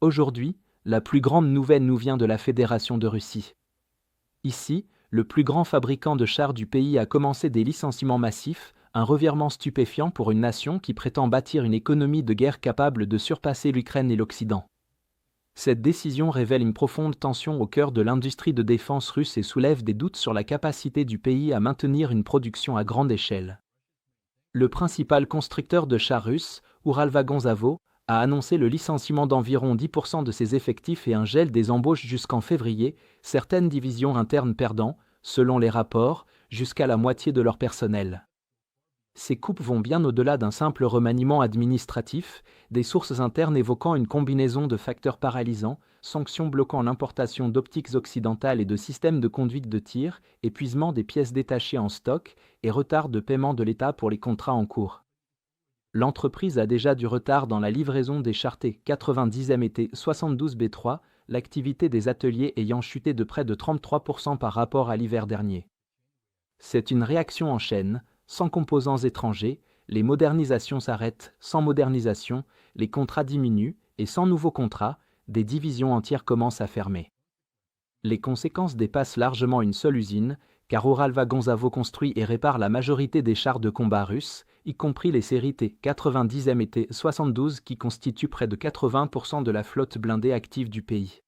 Aujourd'hui, la plus grande nouvelle nous vient de la Fédération de Russie. Ici, le plus grand fabricant de chars du pays a commencé des licenciements massifs, un revirement stupéfiant pour une nation qui prétend bâtir une économie de guerre capable de surpasser l'Ukraine et l'Occident. Cette décision révèle une profonde tension au cœur de l'industrie de défense russe et soulève des doutes sur la capacité du pays à maintenir une production à grande échelle. Le principal constructeur de chars russe, Uralvagonzavo, a annoncé le licenciement d'environ 10% de ses effectifs et un gel des embauches jusqu'en février, certaines divisions internes perdant, selon les rapports, jusqu'à la moitié de leur personnel. Ces coupes vont bien au-delà d'un simple remaniement administratif, des sources internes évoquant une combinaison de facteurs paralysants, sanctions bloquant l'importation d'optiques occidentales et de systèmes de conduite de tir, épuisement des pièces détachées en stock et retard de paiement de l'État pour les contrats en cours. L'entreprise a déjà du retard dans la livraison des chars T-90M et T-72B3, l'activité des ateliers ayant chuté de près de 33% par rapport à l'hiver dernier. C'est une réaction en chaîne. Sans composants étrangers, les modernisations s'arrêtent, sans modernisation, les contrats diminuent, et sans nouveaux contrats, des divisions entières commencent à fermer. Les conséquences dépassent largement une seule usine, car Uralvagonzavo construit et répare la majorité des chars de combat russes, y compris les séries T-90M et T-72 qui constituent près de 80% de la flotte blindée active du pays.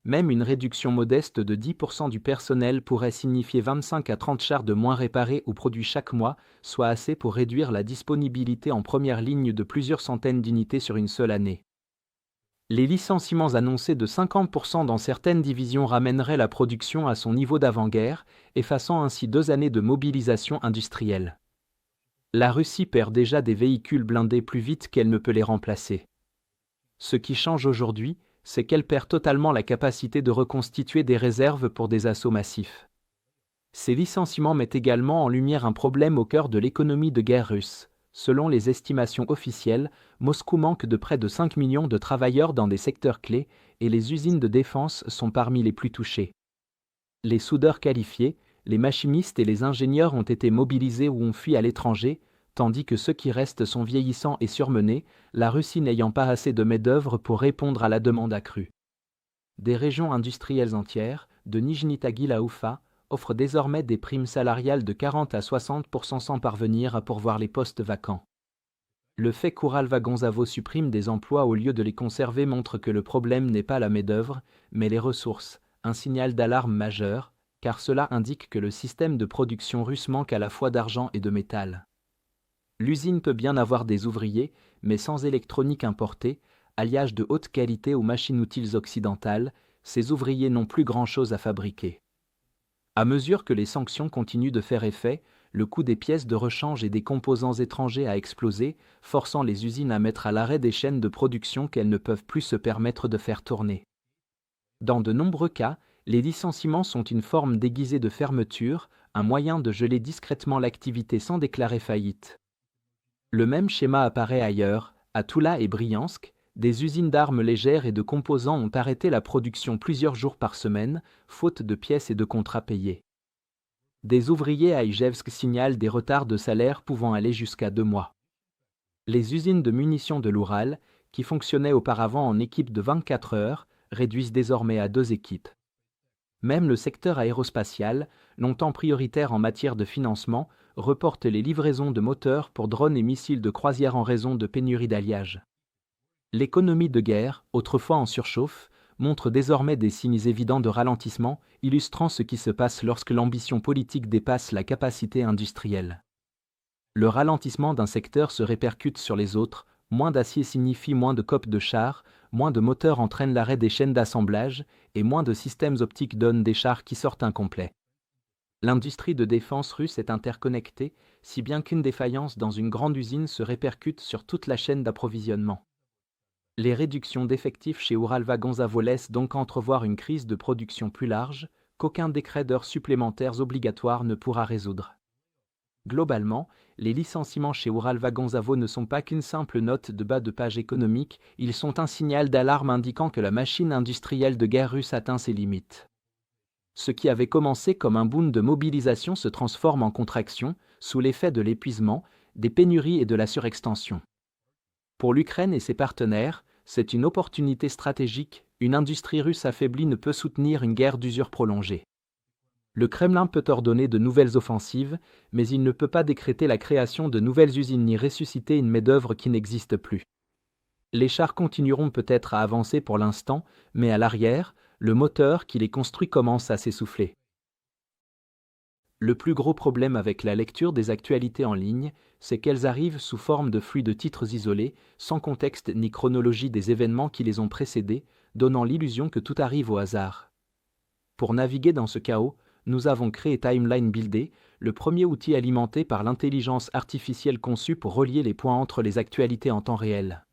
Même une réduction modeste de 10% du personnel pourrait signifier 25 à 30 chars de moins réparés ou produits chaque mois, soit assez pour réduire la disponibilité en première ligne de plusieurs centaines d'unités sur une seule année. Les licenciements annoncés de 50% dans certaines divisions ramèneraient la production à son niveau d'avant-guerre, effaçant ainsi 2 années de mobilisation industrielle. La Russie perd déjà des véhicules blindés plus vite qu'elle ne peut les remplacer. Ce qui change aujourd'hui, c'est qu'elle perd totalement la capacité de reconstituer des réserves pour des assauts massifs. Ces licenciements mettent également en lumière un problème au cœur de l'économie de guerre russe. Selon les estimations officielles, Moscou manque de près de 5 millions de travailleurs dans des secteurs clés et les usines de défense sont parmi les plus touchées. Les soudeurs qualifiés, les machinistes et les ingénieurs ont été mobilisés ou ont fui à l'étranger, tandis que ceux qui restent sont vieillissants et surmenés, la Russie n'ayant pas assez de main-d'œuvre pour répondre à la demande accrue. Des régions industrielles entières, de Nijni Tagil à Oufa, offrent désormais des primes salariales de 40 à 60% sans parvenir à pourvoir les postes vacants. Le fait qu'Uralvagonzavo supprime des emplois au lieu de les conserver montre que le problème n'est pas la main-d'œuvre, mais les ressources, un signal d'alarme majeur, car cela indique que le système de production russe manque à la fois d'argent et de métal. L'usine peut bien avoir des ouvriers, mais sans électronique importée, alliage de haute qualité aux machines-outils occidentales, ces ouvriers n'ont plus grand-chose à fabriquer. À mesure que les sanctions continuent de faire effet, le coût des pièces de rechange et des composants étrangers a explosé, forçant les usines à mettre à l'arrêt des chaînes de production qu'elles ne peuvent plus se permettre de faire tourner. Dans de nombreux cas, les licenciements sont une forme déguisée de fermeture, un moyen de geler discrètement l'activité sans déclarer faillite. Le même schéma apparaît ailleurs, à Toula et Briansk, des usines d'armes légères et de composants ont arrêté la production plusieurs jours par semaine, faute de pièces et de contrats payés. Des ouvriers à Ijevsk signalent des retards de salaire pouvant aller jusqu'à 2 mois. Les usines de munitions de l'Oural, qui fonctionnaient auparavant en équipe de 24 heures, réduisent désormais à 2 équipes. Même le secteur aérospatial, longtemps prioritaire en matière de financement, reporte les livraisons de moteurs pour drones et missiles de croisière en raison de pénurie d'alliage. L'économie de guerre, autrefois en surchauffe, montre désormais des signes évidents de ralentissement, illustrant ce qui se passe lorsque l'ambition politique dépasse la capacité industrielle. Le ralentissement d'un secteur se répercute sur les autres, moins d'acier signifie moins de coques de chars, moins de moteurs entraînent l'arrêt des chaînes d'assemblage, et moins de systèmes optiques donnent des chars qui sortent incomplets. L'industrie de défense russe est interconnectée, si bien qu'une défaillance dans une grande usine se répercute sur toute la chaîne d'approvisionnement. Les réductions d'effectifs chez Uralvagonzavo laissent donc entrevoir une crise de production plus large, qu'aucun décret d'heures supplémentaires obligatoires ne pourra résoudre. Globalement, les licenciements chez Uralvagonzavo ne sont pas qu'une simple note de bas de page économique, ils sont un signal d'alarme indiquant que la machine industrielle de guerre russe atteint ses limites. Ce qui avait commencé comme un boom de mobilisation se transforme en contraction, sous l'effet de l'épuisement, des pénuries et de la surextension. Pour l'Ukraine et ses partenaires, c'est une opportunité stratégique, une industrie russe affaiblie ne peut soutenir une guerre d'usure prolongée. Le Kremlin peut ordonner de nouvelles offensives, mais il ne peut pas décréter la création de nouvelles usines ni ressusciter une main-d'œuvre qui n'existe plus. Les chars continueront peut-être à avancer pour l'instant, mais à l'arrière, le moteur qui les construit commence à s'essouffler. Le plus gros problème avec la lecture des actualités en ligne, c'est qu'elles arrivent sous forme de flux de titres isolés, sans contexte ni chronologie des événements qui les ont précédés, donnant l'illusion que tout arrive au hasard. Pour naviguer dans ce chaos, nous avons créé Timeline Builder, le premier outil alimenté par l'intelligence artificielle conçu pour relier les points entre les actualités en temps réel.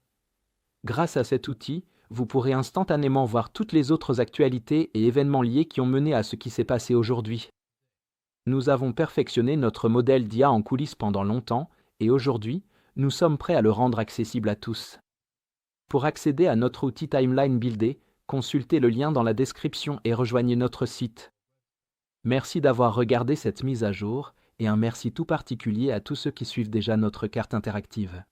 Grâce à cet outil, vous pourrez instantanément voir toutes les autres actualités et événements liés qui ont mené à ce qui s'est passé aujourd'hui. Nous avons perfectionné notre modèle d'IA en coulisses pendant longtemps, et aujourd'hui, nous sommes prêts à le rendre accessible à tous. Pour accéder à notre outil Timeline Builder, consultez le lien dans la description et rejoignez notre site. Merci d'avoir regardé cette mise à jour, et un merci tout particulier à tous ceux qui suivent déjà notre carte interactive.